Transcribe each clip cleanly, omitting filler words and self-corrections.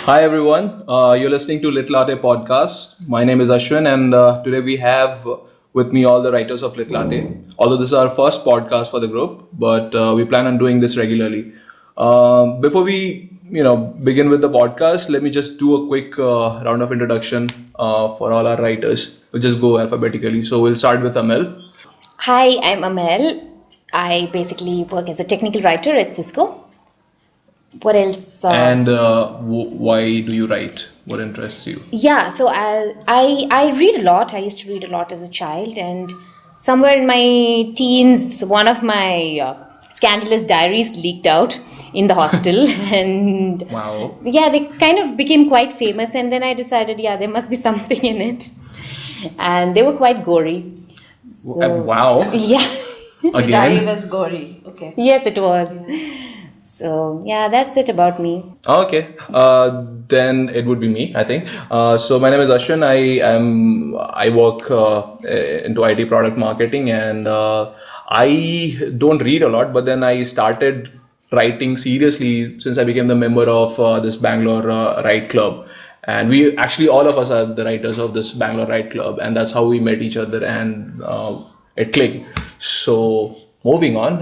Hi everyone, you're listening to Litlatte podcast. My name is Ashwin, and today we have with me all the writers of Litlatte. Although this is our first podcast for the group, but we plan on doing this regularly. Before we, begin with the podcast, let me just do a quick round of introduction for all our writers. We'll just go alphabetically. So we'll start with Amel. Hi, I'm Amel. I basically work as a technical writer at Cisco. What else? And why do you write? What interests you? Yeah, so I read a lot. I used to read a lot as a child, and somewhere in my teens, one of my scandalous diaries leaked out in the hostel, and Wow. yeah, they kind of became quite famous. And then I decided, yeah, there must be something in it, and they were quite gory. So, Wow. yeah, The diary Again. was gory. Okay. yes, it was. So yeah, that's it about me. Okay, then it would be me, I think. So my name is Ashwin. I work into IT product marketing, and I don't read a lot. But then I started writing seriously since I became the member of this Bangalore Write Club. And we actually, all of us are the writers of this Bangalore Write Club, and that's how we met each other, and it clicked. So moving on,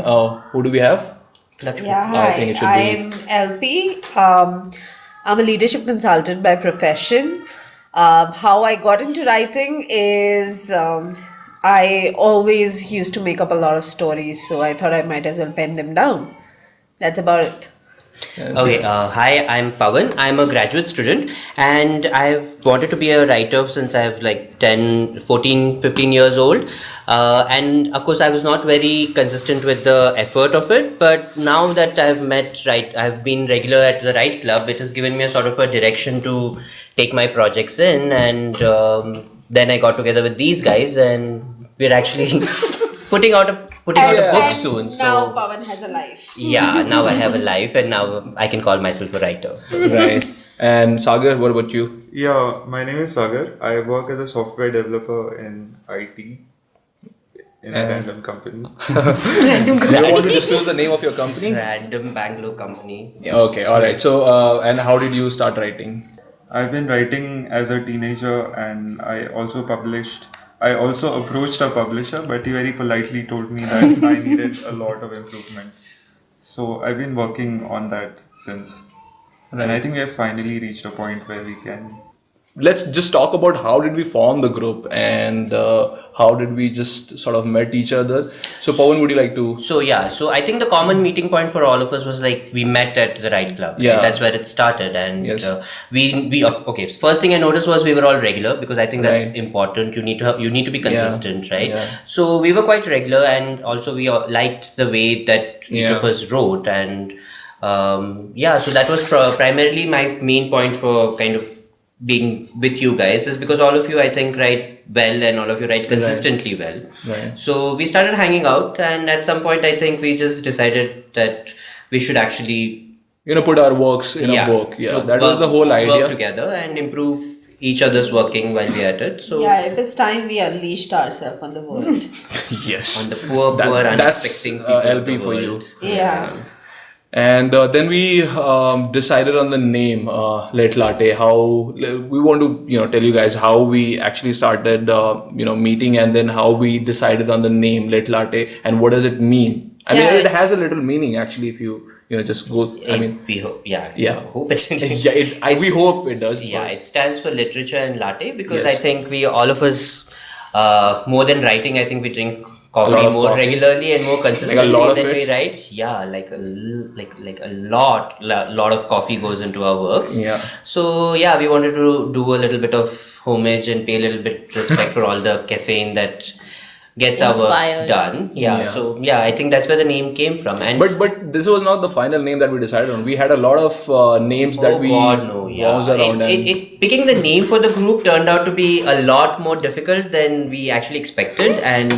who do we have? Yeah, I think it should be- I'm LP. I'm a leadership consultant by profession. How I got into writing is I always used to make up a lot of stories, so I thought I might as well pen them down. That's about it. Okay, hi, I'm Pawan. I'm a graduate student and I've wanted to be a writer since I have like 10, 14, 15 years old. And of course, I was not very consistent with the effort of it. But now that I've been regular at the Write Club, it has given me a sort of a direction to take my projects in. And then I got together with these guys and we're actually putting out a book soon. Now So Pawan has a life. yeah, now I have a life and now I can call myself a writer. Right. And Sagar, what about you? Yeah, my name is Sagar. I work as a software developer in IT in a random company. You don't want to disclose the name of your company? Random Bangalore company. Okay, all right. So, and how did you start writing? I've been writing as a teenager and I also approached a publisher, but he very politely told me that I needed a lot of improvement. So I've been working on that since. And I think we have finally reached a point where we can. Let's just talk about how did we form the group and how did we just sort of met each other. So, Pawan, would you like to? So I think the common meeting point for all of us was like we met at the Write Club. Yeah. Right? That's where it started, and Yes. okay. First thing I noticed was we were all regular because I think that's Right. important. You need to be consistent, right? Yeah. So we were quite regular, and also we all liked the way that each Yeah. of us wrote, and so that was primarily my main point for kind of being with you guys is because all of you I think write well and all of you write consistently well. Right. So we started hanging out and at some point I think we just decided that we should actually Put our works in a book. Yeah, that was the whole work idea. together and improve each other's working while we are at it. So Yeah, if it's time we unleashed ourselves on the world. Yes. on the poor That's unexpecting people of LP the for you. world. Yeah. And then we decided on the name Litlatte. How we want to tell you guys how we actually started meeting, and then how we decided on the name Litlatte and what does it mean. I mean, Yeah. it has a little meaning actually if you just go. I mean, we hope, yeah, Yeah. hope it's we hope it does. Yeah, but- it stands for literature and latte because Yes. I think we all of us, more than writing, I think we drink A lot coffee of more coffee. regularly and more consistently lot of than it? we write. Yeah, like a lot of coffee goes into our works. Yeah. So yeah, we wanted to do a little bit of homage and pay a little bit respect for all the caffeine that gets our works Inspired. done. Yeah. So yeah, I think that's where the name came from. And But this was not the final name that we decided on. We had a lot of names that we bounced around. Picking the name for the group turned out to be a lot more difficult than we actually expected, and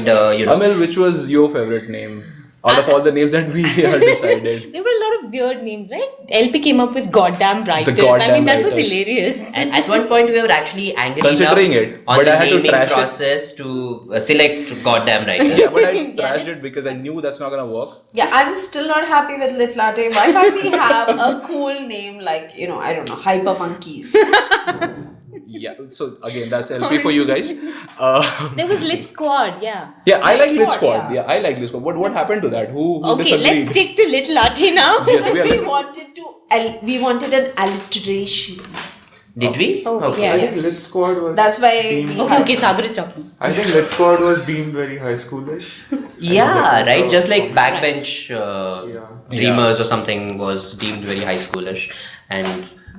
Amel, which was your favorite name? out of all the names that we decided. There were a lot of weird names, right? LP came up with goddamn writers. goddamn that was writers. hilarious. And at one point we were actually angry Considering enough it, on but the I had to naming trash it. process to select goddamn writers. Yeah, but I trashed it because I knew that's not gonna work. Yeah, I'm still not happy with litlatte. Why can't we have a cool name like, I don't know, Hyper Monkeys? Yeah, so again, that's LP for you guys. There was Lit Squad, yeah. Yeah, I like Lit Lit Squad, Squad. Yeah, I like Lit Squad. What happened to that? Who Okay, disagreed? let's stick to Lit Latte now. Yes, Because we are we like- wanted an alliteration. Did we? Oh, Okay. yeah. I think Lit Squad was. That's why deemed- we Okay, Sagar is talking. I think Lit Squad was deemed very high schoolish. Yeah, right. Just like backbench Yeah. dreamers or something was deemed very high schoolish, and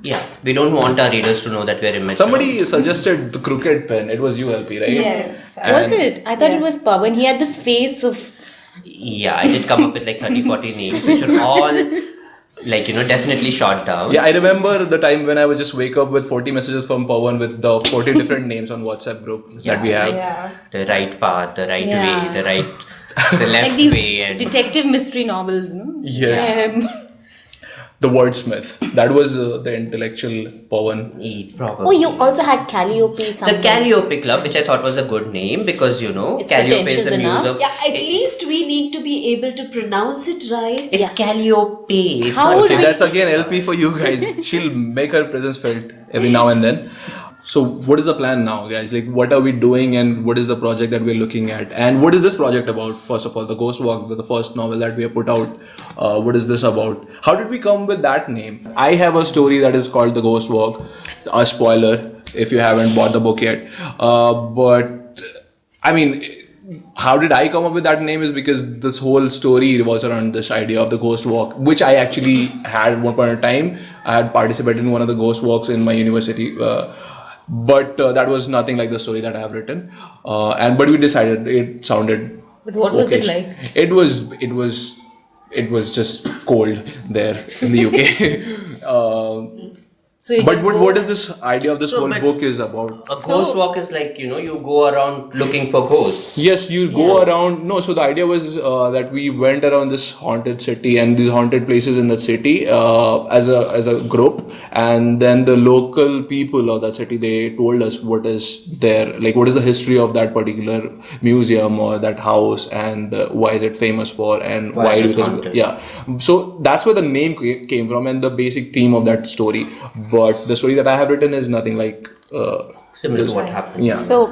yeah, we don't want our readers to know that we're immature. Somebody suggested the crooked pen. It was you, LP, right? Yes. Was it? I thought Yeah. it was Pawan. He had this face of... Yeah, I did come up with like 30-40 names, which are all like definitely shot down. Yeah, I remember the time when I would just wake up with 40 messages from Pawan with the 40 different names on WhatsApp group that we have. Yeah. The right path, the right Yeah. way, the left Like these way, and detective mystery novels, no? Yes. The wordsmith. That was the intellectual Pawan. probably. Oh, you also had Calliope The something. Calliope Club, which I thought was a good name because It's Calliope is pretentious the muse enough. of. Yeah, at least we need to be able to pronounce it right. It's Calliope. It's How not would Okay, we- that's again LP for you guys. She'll make her presence felt every now and then. So what is the plan now, guys? Like, what are we doing and what is the project that we're looking at? And what is this project about? First of all, the Ghost Walk, the first novel that we have put out. What is this about? How did we come with that name? I have a story that is called The Ghost Walk. A spoiler if you haven't bought the book yet. But I mean, how did I come up with that name is because this whole story revolves around this idea of the ghost walk, which I actually had at one point in time. I had participated in one of the ghost walks in my university, but that was nothing like the story that I have written. But we decided it sounded. But what was it okay. like? It was just cold there in the UK. So you But just what is this idea of this whole but- book is about? A ghost walk is like, you go around looking for ghosts. Yes, you go around. No, so the idea was that we went around this haunted city and these haunted places in the city as a group, and then the local people of that city, they told us what is there, like what is the history of that particular museum or that house, and why is it famous for, and Why why is it because haunted? yeah. So that's where the name came from and the basic theme of that story. But the story that I have written is nothing like. Similar to what happened. Yeah. So,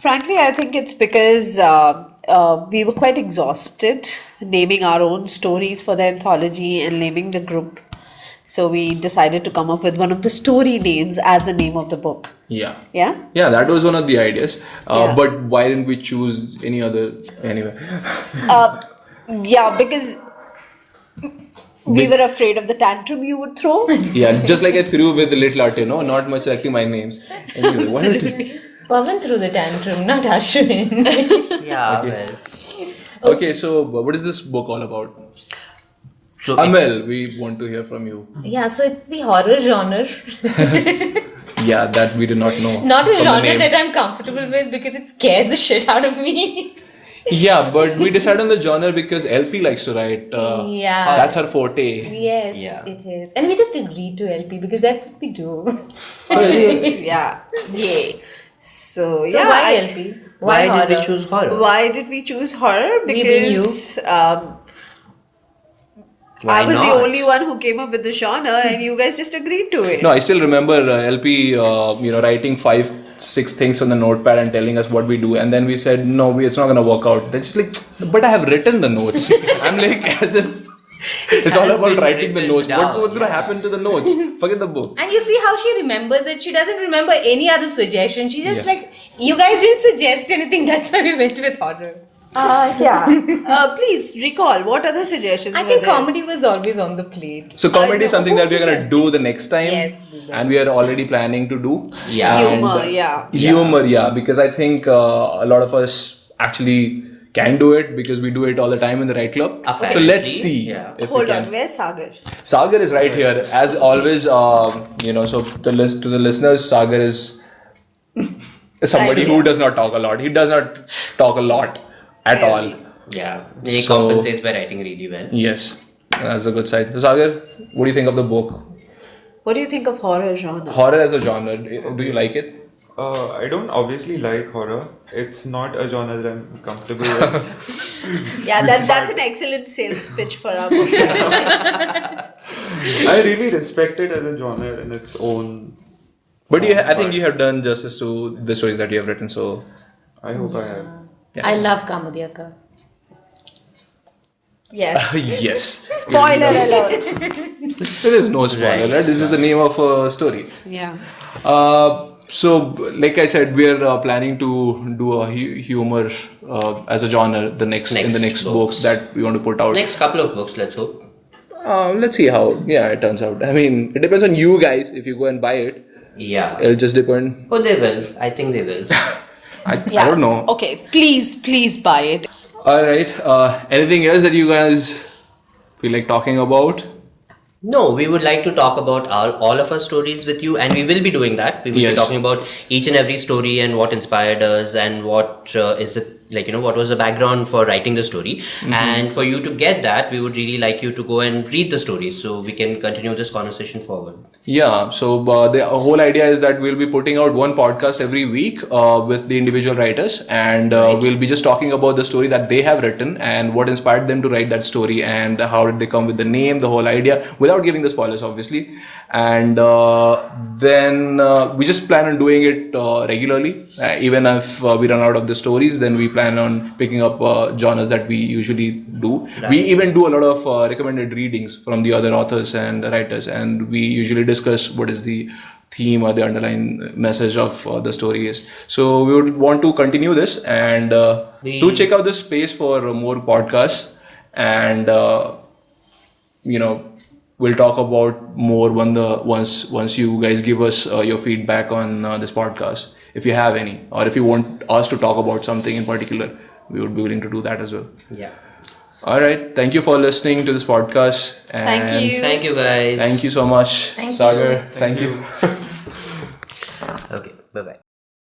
frankly, I think it's because we were quite exhausted naming our own stories for the anthology and naming the group. So, we decided to come up with one of the story names as the name of the book. Yeah. Yeah? Yeah, that was one of the ideas. Yeah. But why didn't we choose any other anyway? Yeah, because we were afraid of the tantrum you would throw. Yeah, just like I threw with the litlatte, no, not much selecting my names. Anyway, why don't you- Pawan threw the tantrum, not Ashwin. Yeah, Okay. well. Okay, so what is this book all about? So Amel, we want to hear from you. Yeah, so it's the horror genre. Yeah, that we did not know. Not a from the genre name. that I'm comfortable with because it scares the shit out of me. Yeah, but we decided on the genre because LP likes to write. Yeah. That's her forte. Yes, Yeah. it is. And we just agreed to LP because that's what we do. Yeah. Yay. So, So yeah. why LP? why horror? did we choose horror? Why did we choose horror? We being Because Why I was the not? only one who came up with the genre and you guys just agreed to it. No, I still remember LP, writing 5-6 things on the notepad and telling us what we do, and then we said no, it's not gonna work out. Then she's like, but I have written the notes. I'm like, as if it's all has about been writing the written notes. down, What's gonna yeah. happen to the notes? Forget the book. And you see how she remembers it. She doesn't remember any other suggestion. She just Yeah. like, you guys didn't suggest anything. That's why we went with horror. Yeah. Please recall, what other suggestions I were think there? comedy was always on the plate. So comedy is know. something Who that we're gonna suggested? do the next time. Yes, we will. And we are already planning to do. Yeah. Humor, And, yeah. Humor, yeah, because I think a lot of us actually can do it because we do it all the time in the right club. So Apparently, let's see yeah. if Hold we can. on, where's Sagar? Sagar is right here, as always. So to the listeners, Sagar is somebody who does not talk a lot. He does not talk a lot at all. Yeah, he So- compensates by writing really well. Yes, that's a good side. So, Sagar, what do you think of the book? What do you think of horror genre? Horror as a genre, do you like it? I don't obviously like horror. It's not a genre that I'm comfortable with. Yeah, that's an excellent sales pitch for our book. I really respect it as a genre in its own. But I think you have done justice to the stories that you have written. So, I hope I have. I love Kamadhyaka. Yes. yes, Spoiler alert. there is no spoiler. Right? This is the name of a story. Yeah. So, like I said, we are planning to do a humor as a genre in the next books that we want to put out. Next couple of books, let's hope. Let's see how it turns out. I mean, it depends on you guys. If you go and buy it, Yeah. it'll just depend. Oh, they will. I think they will. I don't know. Okay, please buy it. All right. Anything else that you guys feel like talking about? No, we would like to talk about all of our stories with you, and we will be doing that. We will Yes. be talking about each and every story and what inspired us and what is it like, what was the background for writing the story. And for you to get that, we would really like you to go and read the story so we can continue this conversation forward. Yeah. So the whole idea is that we'll be putting out one podcast every week with the individual writers, and we'll be just talking about the story that they have written and what inspired them to write that story and how did they come with the name, the whole idea, without giving the spoilers, obviously. And then we just plan on doing it regularly. Even if we run out of the stories, then we plan on picking up genres that we usually do. Right. We even do a lot of recommended readings from the other authors and writers, and we usually discuss what is the theme or the underlying message of the story is. So we would want to continue this and do check out this space for more podcasts, and we'll talk about more once you guys give us your feedback on this podcast, if you have any, or if you want us to talk about something in particular, we would be willing to do that as well. Yeah. All right, thank you for listening to this podcast, and Thank you. Thank you, guys. thank you so much. Thank you. Sagar, thank you. Okay, bye-bye.